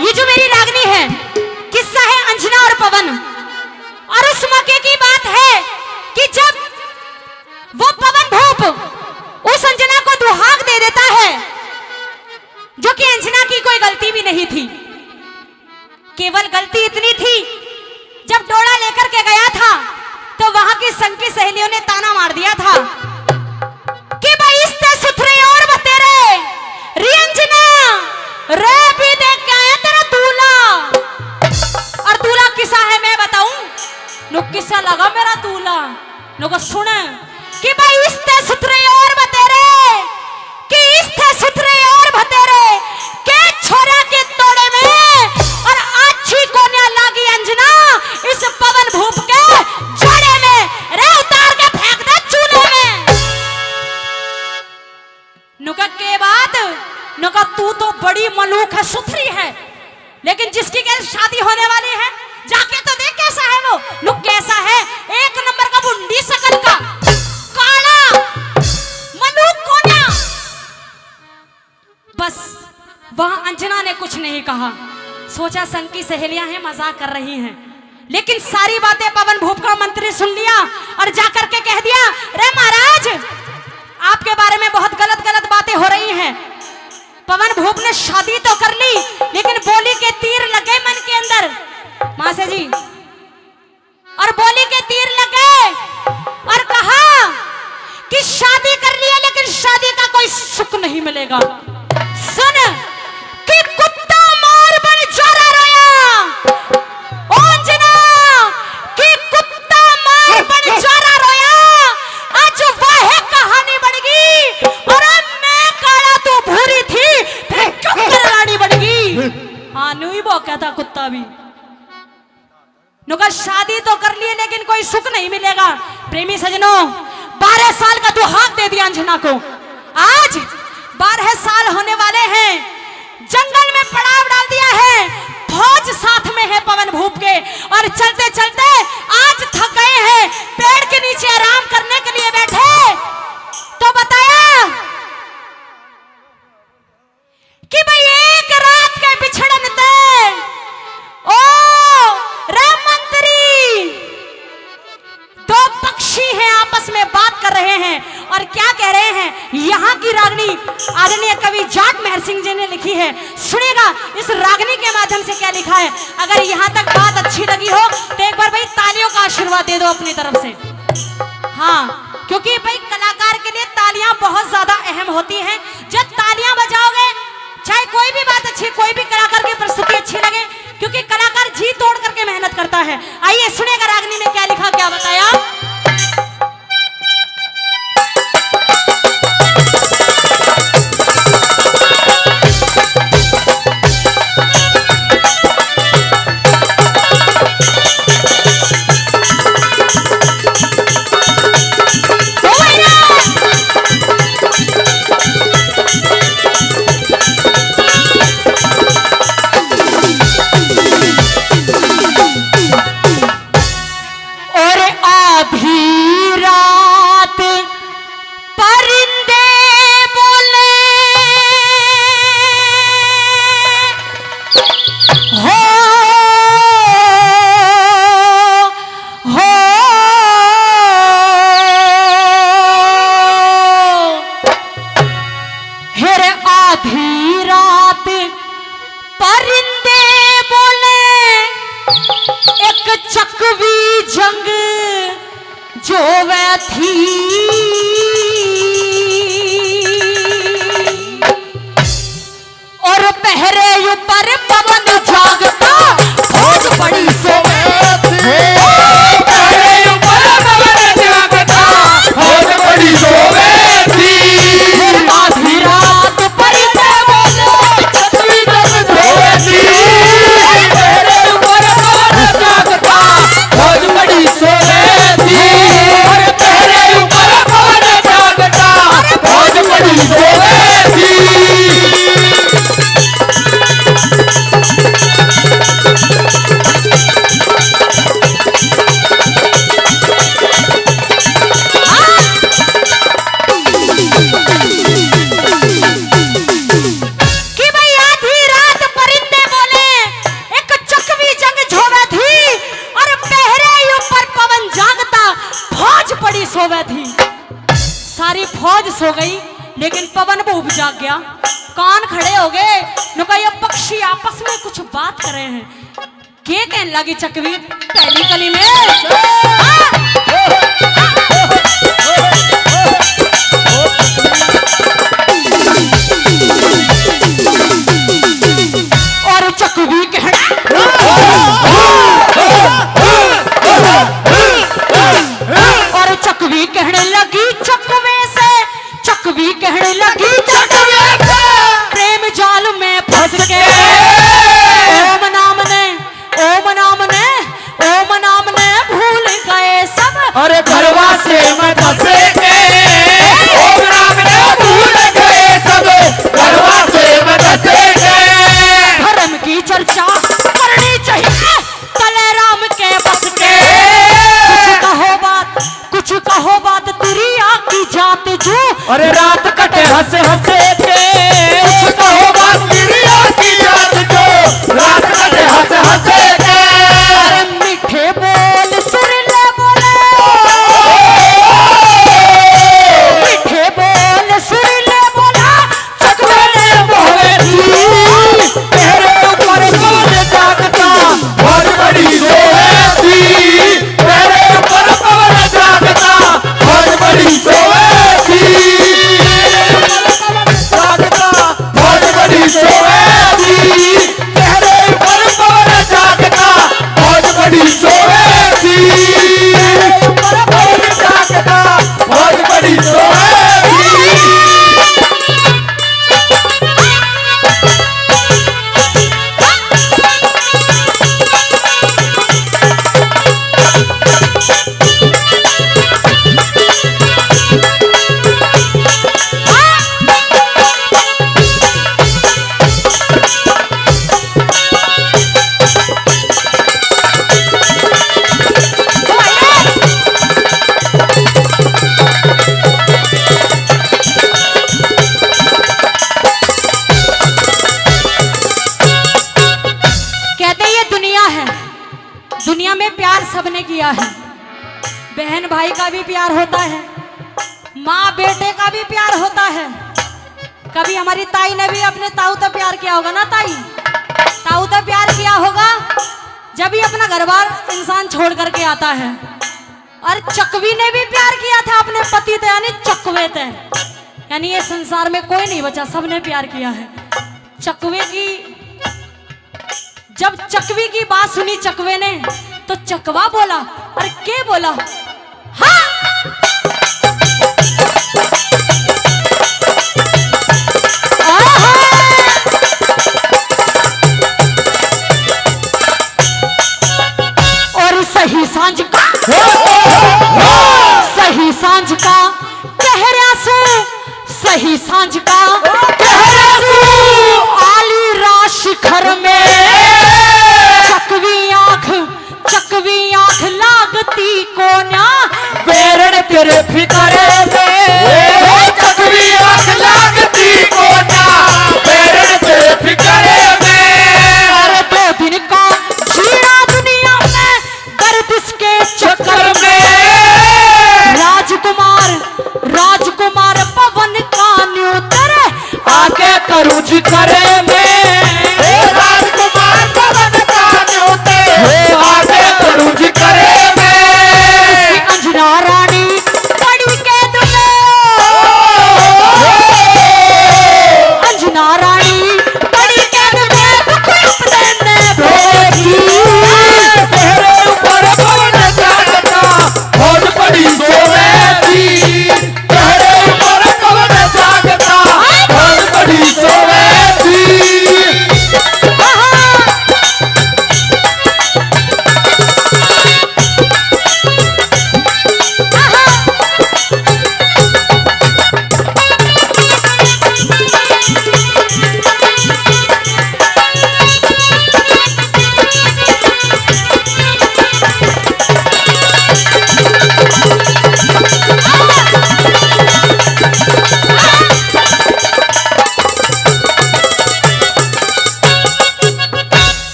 ये जो मेरी रागनी है, किस्सा है अंजना और पवन। और उस मौके की बात है कि जब वो पवन भूप उस अंजना को दुहाक दे देता है, जो कि अंजना की कोई गलती भी नहीं थी। केवल गलती इतनी थी, जब डोला लेकर के गया था तो वहां की संग की सहेलियों ने ताना मार दिया था कि भाई इस्ते सुथरे और बतेरे री अंजना रे भी देख के आया तेरा दूल्हा। और दूल्हा किसा है मैं बताऊं? लोग किसा लगा मेरा दूल्हा, लोग सुने कि भाई इस्ते सुथरे और बतेरे, कि इस्ते सुथरे और बतेरे के छोरा के तोड़े में और अच्छी कोन्या लागी अंजना इस पवन भूप के जोड़े में, रे उतार के फेंक दे चूल्हे में। नुका के बाद नुका तू तो बड़ी मलूक है, सुथरी है, लेकिन जिसकी के शादी होने वाली है जाके तो देख कैसा है वो। नुक कैसा है? एक नंबर का बुंडी सकल का काला मलूक कोन्या। बस वहां अंजना ने कुछ नहीं कहा, सोचा संग की सहेलियां हैं मजाक कर रही हैं, लेकिन सारी बातें पवन भूप का मंत्री सुन लिया और जाकर के कह दिया, रे महाराज आपके बारे में बहुत गलत गलत बातें हो रही हैं। पवन भूप ने शादी तो कर ली, लेकिन बोली के तीर लगे मन के अंदर मासे जी, और बोली के तीर लगे और कहा कि शादी कर लिया लेकिन शादी का कोई सुख नहीं मिलेगा। सुन कि कुत्ता मार बन जोरा रोया, अंजना कि कुत्ता मार बन जोरा रोया, आज वह कहानी बन गई। और मैं काला तू भूरी थी, फिर क्यों रानी बन गई? हाँ नुई वो कहता कुत्ता भी। नुका शादी तो कर लिए लेकिन कोई सुख नहीं मिलेगा। प्रेमी सजनों, 12 साल का दुहाक दे दिया अंजना को। आज 12 साल होने वाले हैं, जंगल में पड़ाव डाल दिया है, फौज साथ में है पवन भूप के, और चलते चलते आज थक गए हैं, पेड़ के नीचे आराम करने के लिए बैठे तो बताया कि भाई एक रात के बिछड़न ते ओ रे मंत्री, दो पक्षी हैं आपस में बात कर रहे हैं और क्या कह रहे हैं। यहाँ की रागनी आदरणीय कवि जाट मेहर सिंह जी ने लिखी है, सुनिएगा इस रागनी के माध्यम से क्या लिखा है। अगर यहाँ तक बात अच्छी लगी हो तो एक बार भाई तालियों का आशीर्वाद दे दो अपनी तरफ से। हाँ, क्योंकि भाई कलाकार के लिए तालियां बहुत ज्यादा अहम होती हैं। जब तालियां बजाओगे, चाहे कोई भी बात अच्छी, कोई भी कलाकार की प्रस्तुति अच्छी लगे, क्योंकि कलाकार जी तोड़ करके मेहनत करता है। आइए सुनेगा रागनी ने क्या लिखा, क्या बताया। चकवी जंग जो वह थी, और पहरे ऊपर पवन जागता फौज बड़ी सोवे थी, पहरे ऊपर पवन जागता फौज बड़ी सोवे थी। आधी रात पर बोले चकवी जंग सोवे थी, पहरे ऊपर पवन जागता फौज बड़ी सोवे थी, पहरे ऊपर पवन जागता फौज बड़ी सोवे थी। सो गई, लेकिन पवन भूप जाग गया। कान खड़े हो गए, नुका ये पक्षी आपस में कुछ बात कर रहे हैं। के कहने लगी चकवी पहली कली में, और चकवी कहने और चकवी कहने लगी चकवे से, चकवी कहने लगी चकवे से, प्रेम जाल में फंस के ओम नाम ने, ओम नाम ने, ओम नाम ने भूल गए सब। अरे घरवा से मैं फंसे के ओम नाम ने भूल गए सब, घरवा से मैं फंसे के। धर्म की चर्चा करनी चाहिए तले राम के बस के। कुछ कहो बात तेरी आकी जात जो, अरे रात कटे हंसे हंसे के, कुछ कहो बात मेरी आकी जात जो, रात कटे हंसे हंसे के। अरे मीठे बोल सुरीले बोले, मीठे बोल सुरीले बोला चकवे ने मोहे दी। तेरे ऊपर कौन जागता बहुत बड़ी सोए थी, तेरे ऊपर कौन जागता बहुत बड़ी सोए थी, जागता बहुत बड़ी सोए थी, तेरे ऊपर कौन जागता बहुत बड़ी सोए थी, तेरे ऊपर कौन जागता बहुत बड़ी सोए थी। कहते ये दुनिया है, दुनिया में प्यार सबने किया है। बहन भाई का भी प्यार होता है, माँ बेटे का भी प्यार होता है। कभी हमारी ताई ने भी अपने ताऊ तक प्यार किया होगा ना, ताई ताऊ तक प्यार किया होगा जब भी अपना घर बार इंसान छोड़ करके आता है। और चकवी ने भी प्यार किया था अपने पति थे, यानी चकवे थे। यानी ये संसार में कोई नहीं बचा, सबने प्यार किया है। चकवे की जब चकवी की बात सुनी चकवे ने, तो चकवा बोला, अरे के बोला, हाँ और सही सांझ का, सही सांझ का कहरा सो, सही सांझ का कहरा सो, आली राश घर में चकवी आंख लागती को ना, बेरड़ तेरे फिकरे में चकवी आंख लागती को ना, बेरड़ तेरे फिकरे में। अरे 2 दिन का जीना दुनिया में गर्दिश के चक्कर में, राजकुमार पवन का न्यूतर आके करूँ जिक्रे में, राजकुमार पवन का न्यूतर आके करूँ जिक्रे में। अंजना रानी बड़ी कैद में, अंजना रानी बड़ी कैद में दुख अपने ने भेजी। तेरे ऊपर कौन जागता बहुत बड़ी सोए थी, तेरे ऊपर कौन जागता बहुत बड़ी सोए थी।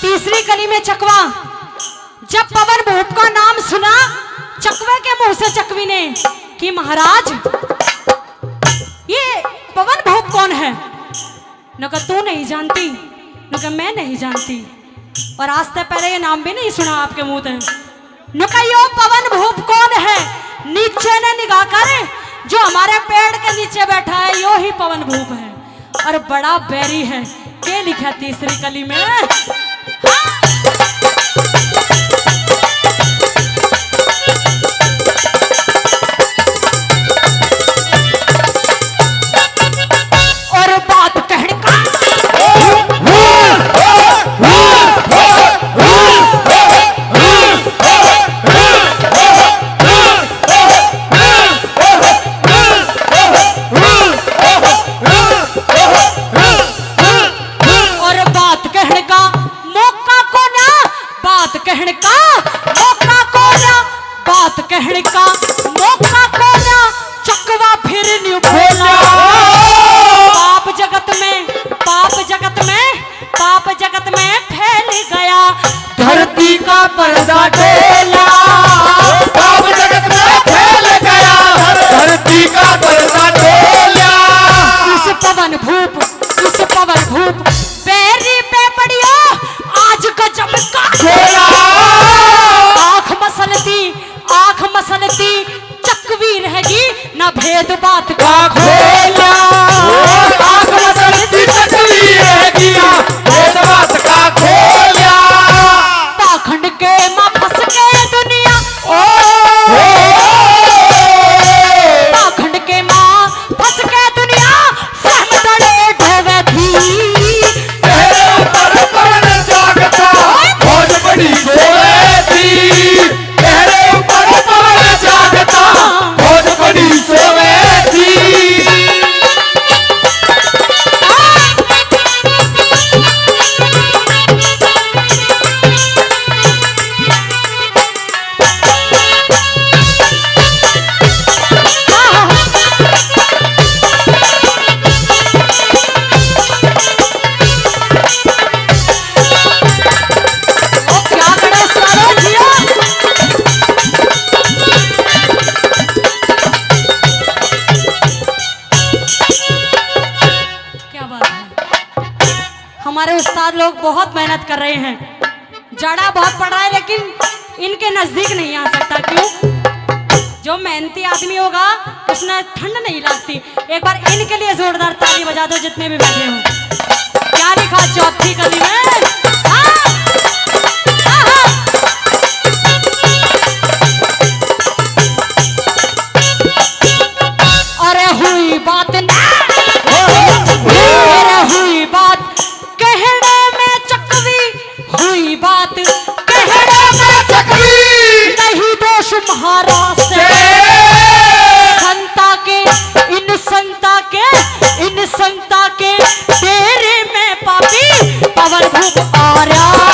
तीसरी कली में चकवा, जब पवन भूप का नाम सुना चकवे के मुंह से चकवी ने कि महाराज पवन भूप कौन है? न कहा तू नहीं जानती, न कहा मैं नहीं जानती, और आज तक पहले ये नाम भी नहीं सुना आपके मुंह से। न कहा यो पवन भूप कौन है? नीचे ने निगाह कर, जो हमारे पेड़ के नीचे बैठा है यो ही पवन भूप है, और बड़ा बैरी है। क्या लिखा तीसरी कली में? और बात कहने का कहने का मौका को ना चकवा फिर न्यू खोला। पाप जगत में, पाप जगत में, पाप जगत में फैल गया, धरती का पर्दा डोला। पाप जगत में फैल गया, धरती का पर्दा डोला। इस पवन भूप, इस पवन भूप बैरी पे पड़ियो आज गजब का खोला। आंख मसलती, आंख मसलती चकवी रहेगी ना भेद बात का खोला। आंख मसलती चकवी रहेगी ना भेद बात का खोला। पाखंड के मां फंस के दुनिया, ओ पाखंड के मां फंस के दुनिया सहम डरे ढोवे थी। तेरे ऊपर पवन जागता फौज बड़ी सोए थी। तेरे ऊपर पवन जागता फौज बड़ी सोए थी। क्या करे सारो जियो, क्या बात है। हमारे उस्ताद लोग बहुत मेहनत कर रहे हैं, जाड़ा बहुत पड़ रहा है लेकिन इनके नजदीक नहीं आ सकता। क्यों? जो मेहनती आदमी होगा उसने ठंड नहीं लगती। एक बार इनके लिए जोरदार ताली बजा दो जितने भी बैठे हो। क्या लिखा चौथी कली में? हाँ, हाँ, हाँ। अरे हुई बात ना, अरे हुई बात कहने में चकवी, हुई बात कहने में चकवी, नहीं दोष महाराज से। संता के, इन संता के, इन संता के डेरे में पापी पवन भूप आ रहा।